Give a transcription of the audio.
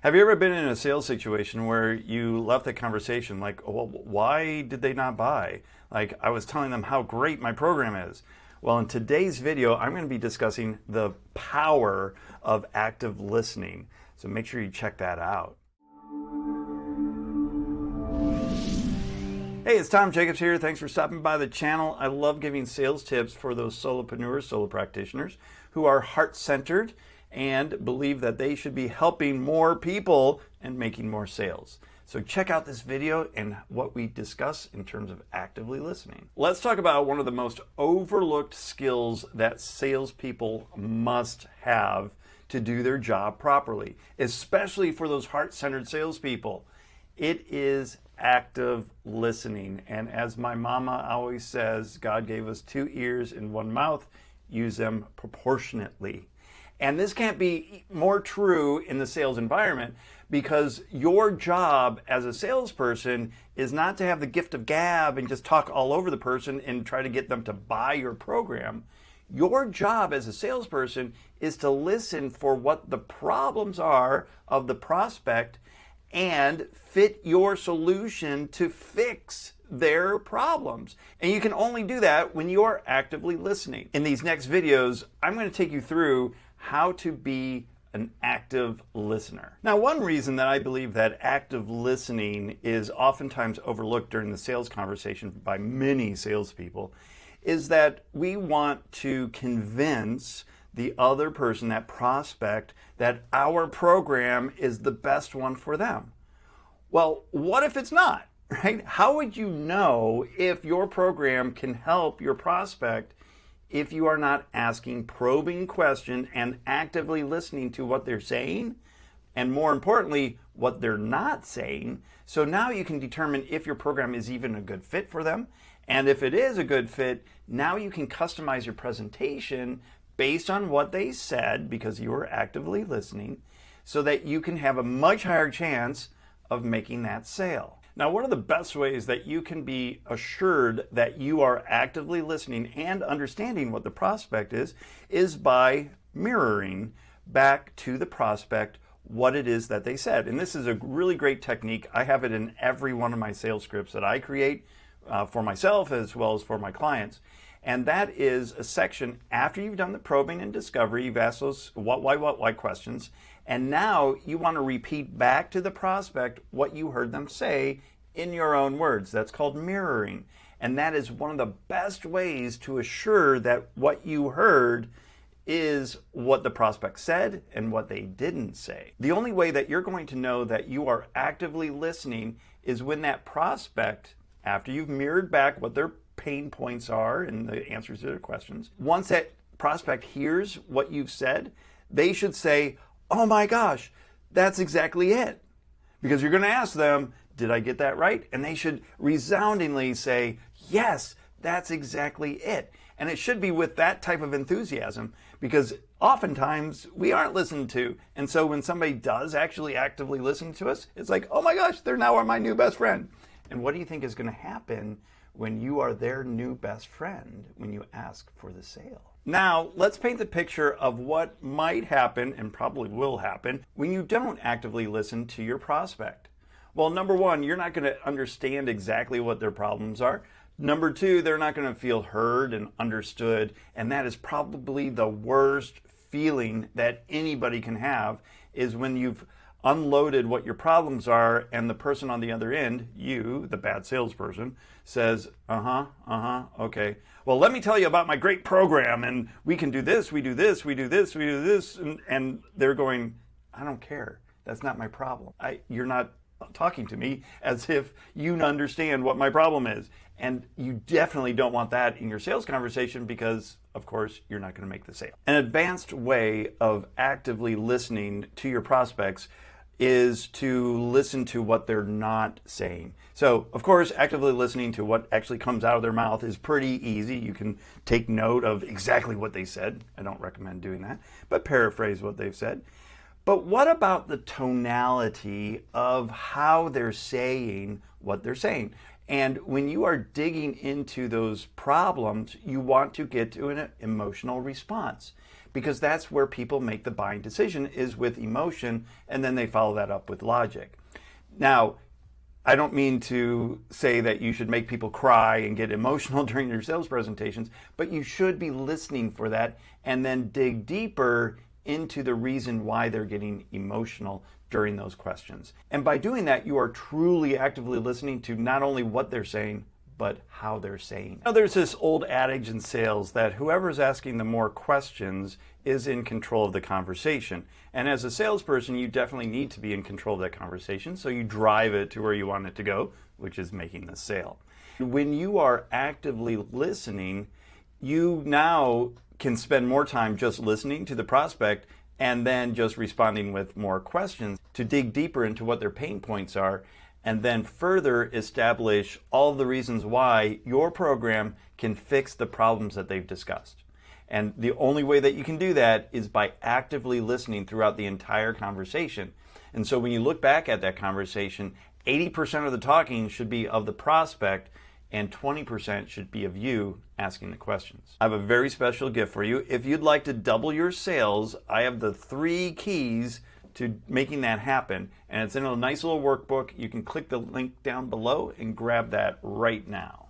Have you ever been in a sales situation where you left the conversation like, oh, well, why did they not buy? Like, I was telling them how great my program is. Well, in today's video, I'm going to be discussing the power of active listening. So make sure you check that out. Hey, it's Tom Jacobs here. Thanks for stopping by the channel. I love giving sales tips for those solopreneurs, solo practitioners who are heart-centered and believe that they should be helping more people and making more sales. So check out this video and what we discuss in terms of actively listening. Let's talk about one of the most overlooked skills that salespeople must have to do their job properly, especially for those heart-centered salespeople. It is active listening. And as my mama always says, God gave us 2 ears and 1 mouth. Use them proportionately. And this can't be more true in the sales environment, because your job as a salesperson is not to have the gift of gab and just talk all over the person and try to get them to buy your program. Your job as a salesperson is to listen for what the problems are of the prospect and fit your solution to fix their problems. And you can only do that when you are actively listening. In these next videos, I'm going to take you through how to be an active listener. Now, one reason that I believe that active listening is oftentimes overlooked during the sales conversation by many salespeople is that we want to convince the other person, that prospect, that our program is the best one for them. Well, what if it's not, right? How would you know if your program can help your prospect if you are not asking probing questions and actively listening to what they're saying, and more importantly, what they're not saying? So now you can determine if your program is even a good fit for them. And if it is a good fit, now you can customize your presentation based on what they said, because you were actively listening, so that you can have a much higher chance of making that sale. Now, one of the best ways that you can be assured that you are actively listening and understanding what the prospect is by mirroring back to the prospect what it is that they said. And this is a really great technique. I have it in every one of my sales scripts that I create for myself as well as for my clients. And that is a section after you've done the probing and discovery. You've asked those what, why questions. And now you want to repeat back to the prospect what you heard them say in your own words. That's called mirroring. And that is one of the best ways to assure that what you heard is what the prospect said and what they didn't say. The only way that you're going to know that you are actively listening is when that prospect, after you've mirrored back what their pain points are and the answers to their questions, once that prospect hears what you've said, they should say, oh my gosh, that's exactly it. Because you're going to ask them, did I get that right? And they should resoundingly say, yes, that's exactly it. And it should be with that type of enthusiasm, because oftentimes we aren't listened to. And so when somebody does actually actively listen to us, it's like, oh my gosh, they're now my new best friend. And what do you think is going to happen when you are their new best friend when you ask for the sale? Now, let's paint the picture of what might happen, and probably will happen, when you don't actively listen to your prospect. Well, number one, you're not going to understand exactly what their problems are. Number two, they're not going to feel heard and understood, and that is probably the worst feeling that anybody can have, is when you've unloaded what your problems are and the person on the other end, you, the bad salesperson, says, okay. Well, let me tell you about my great program, and we can do this, we do this, we do this, we do this, and they're going, I don't care. That's not my problem. You're not talking to me as if you understand what my problem is. And you definitely don't want that in your sales conversation, because, of course, you're not going to make the sale. An advanced way of actively listening to your prospects is to listen to what they're not saying. So, of course, actively listening to what actually comes out of their mouth is pretty easy. You can take note of exactly what they said. I don't recommend doing that, but paraphrase what they've said. But what about the tonality of how they're saying what they're saying? And when you are digging into those problems, you want to get to an emotional response, because that's where people make the buying decision, is with emotion, and then they follow that up with logic. Now, I don't mean to say that you should make people cry and get emotional during your sales presentations, but you should be listening for that and then dig deeper into the reason why they're getting emotional during those questions. And by doing that, you are truly actively listening to not only what they're saying, but how they're saying. Now, there's this old adage in sales that whoever's asking the more questions is in control of the conversation. And as a salesperson, you definitely need to be in control of that conversation, so you drive it to where you want it to go, which is making the sale. When you are actively listening, you now can spend more time just listening to the prospect and then just responding with more questions to dig deeper into what their pain points are, and then further establish all the reasons why your program can fix the problems that they've discussed. And the only way that you can do that is by actively listening throughout the entire conversation. And so when you look back at that conversation, 80% of the talking should be of the prospect and 20% should be of you asking the questions. I have a very special gift for you. If you'd like to double your sales, I have the 3 keys to making that happen, and it's in a nice little workbook. You can click the link down below and grab that right now.